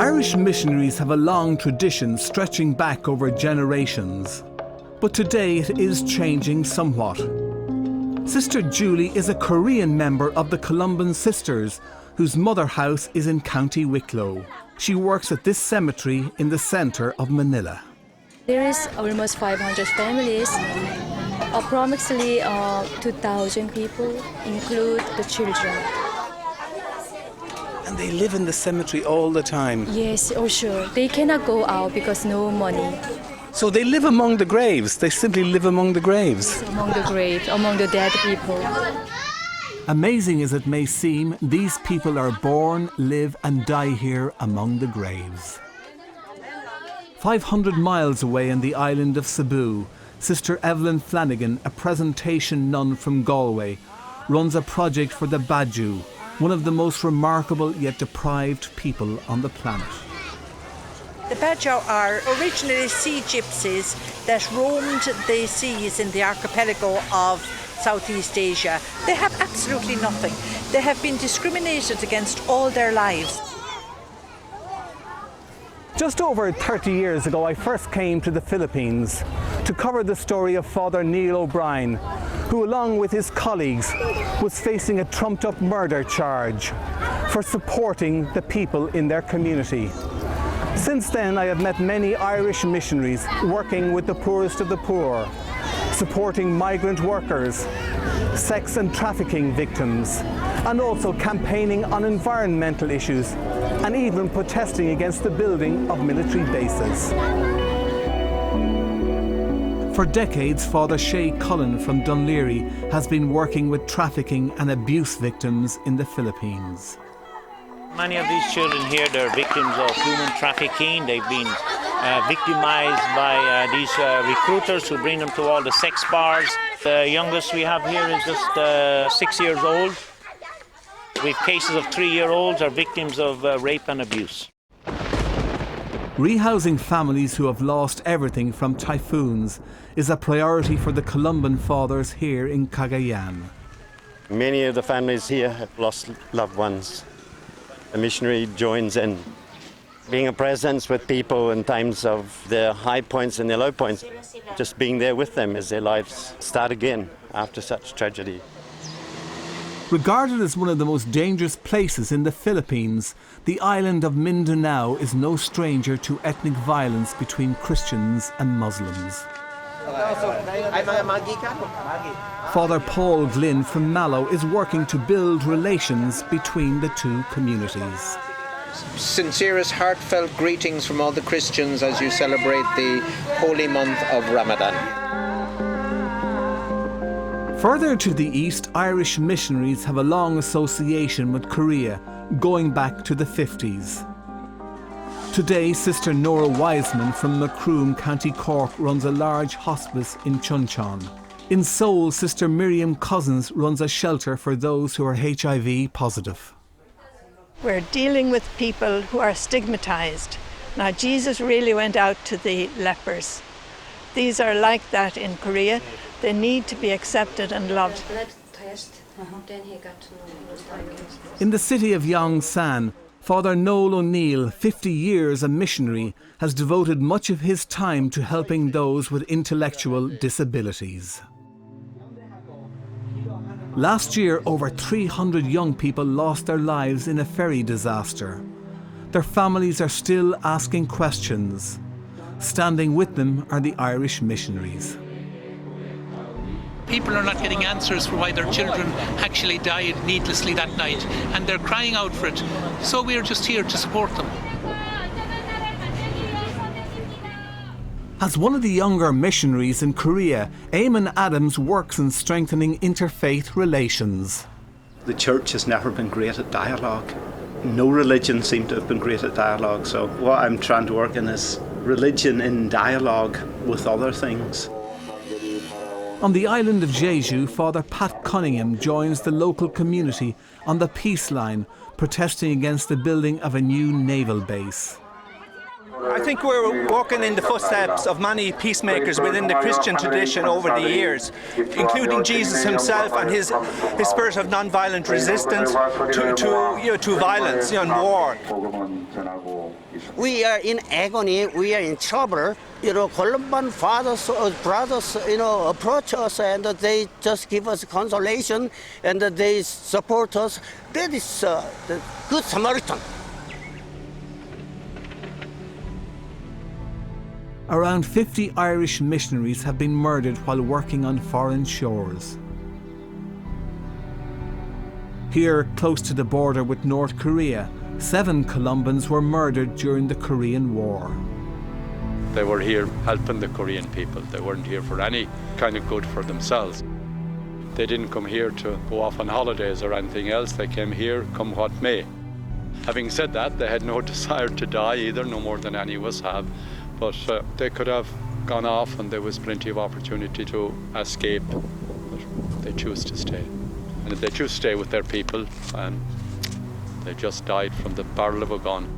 Irish missionaries have a long tradition stretching back over generations. But today it is changing somewhat. Sister Julie is a Korean member of the Columban Sisters, whose mother house is in County Wicklow. She works at this cemetery in the centre of Manila. There is almost 500 families, approximately 2,000 people, include the children. And they live in the cemetery all the time? Yes, oh sure. They cannot go out because no money. So they live among the graves? They simply live among the graves? Among the graves, among the dead people. Amazing as it may seem, these people are born, live and die here among the graves. 500 miles away in the island of Cebu, Sister Evelyn Flanagan, a presentation nun from Galway, runs a project for the Baju, one of the most remarkable yet deprived people on the planet. The Bajau are originally sea gypsies that roamed the seas in the archipelago of Southeast Asia. They have absolutely nothing. They have been discriminated against all their lives. Just over 30 years ago, I first came to the Philippines to cover the story of Father Neil O'Brien, who along with his colleagues was facing a trumped-up murder charge for supporting the people in their community. Since then, I have met many Irish missionaries working with the poorest of the poor, supporting migrant workers, sex and trafficking victims, and also campaigning on environmental issues and even protesting against the building of military bases. For decades, Father Shay Cullen from Dunleary has been working with trafficking and abuse victims in the Philippines. Many of these children here, they're victims of human trafficking. They've been victimized by these recruiters who bring them to all the sex bars. The youngest we have here is just 6 years old. We have cases of 3-year-olds are victims of rape and abuse. Rehousing families who have lost everything from typhoons is a priority for the Columban Fathers here in Cagayan. Many of the families here have lost loved ones. The missionary joins in, being a presence with people in times of their high points and their low points, just being there with them as their lives start again after such tragedy. Regarded as one of the most dangerous places in the Philippines, the island of Mindanao is no stranger to ethnic violence between Christians and Muslims. Father Paul Glynn from Mallow is working to build relations between the two communities. Sincerest, heartfelt greetings from all the Christians as you celebrate the holy month of Ramadan. Further to the east, Irish missionaries have a long association with Korea, going back to the 50s. Today, Sister Nora Wiseman from Macroom, County Cork, runs a large hospice in Chuncheon. In Seoul, Sister Miriam Cousins runs a shelter for those who are HIV positive. We're dealing with people who are stigmatized. Now, Jesus really went out to the lepers. These are like that in Korea. They need to be accepted and loved. In the city of Yongsan, Father Noel O'Neill, 50 years a missionary, has devoted much of his time to helping those with intellectual disabilities. Last year, over 300 young people lost their lives in a ferry disaster. Their families are still asking questions. Standing with them are the Irish missionaries. People are not getting answers for why their children actually died needlessly that night, and they're crying out for it. So we're just here to support them. As one of the younger missionaries in Korea, Eamon Adams works in strengthening interfaith relations. The church has never been great at dialogue. No religion seemed to have been great at dialogue. So what I'm trying to work in is religion in dialogue with other things. On the island of Jeju, Father Pat Cunningham joins the local community on the peace line, protesting against the building of a new naval base. I think we're walking in the footsteps of many peacemakers within the Christian tradition over the years, including Jesus himself and his spirit of non-violent resistance to violence and war. We are in agony, we are in trouble. Columban fathers or brothers, approach us and they just give us consolation and they support us. That is the Good Samaritan. Around 50 Irish missionaries have been murdered while working on foreign shores. Here, close to the border with North Korea, 7 Columbans were murdered during the Korean War. They were here helping the Korean people. They weren't here for any kind of good for themselves. They didn't come here to go off on holidays or anything else. They came here, come what may. Having said that, they had no desire to die either, no more than any of us have. But they could have gone off and there was plenty of opportunity to escape. But they choose to stay. And if they choose to stay with their people, they just died from the barrel of a gun.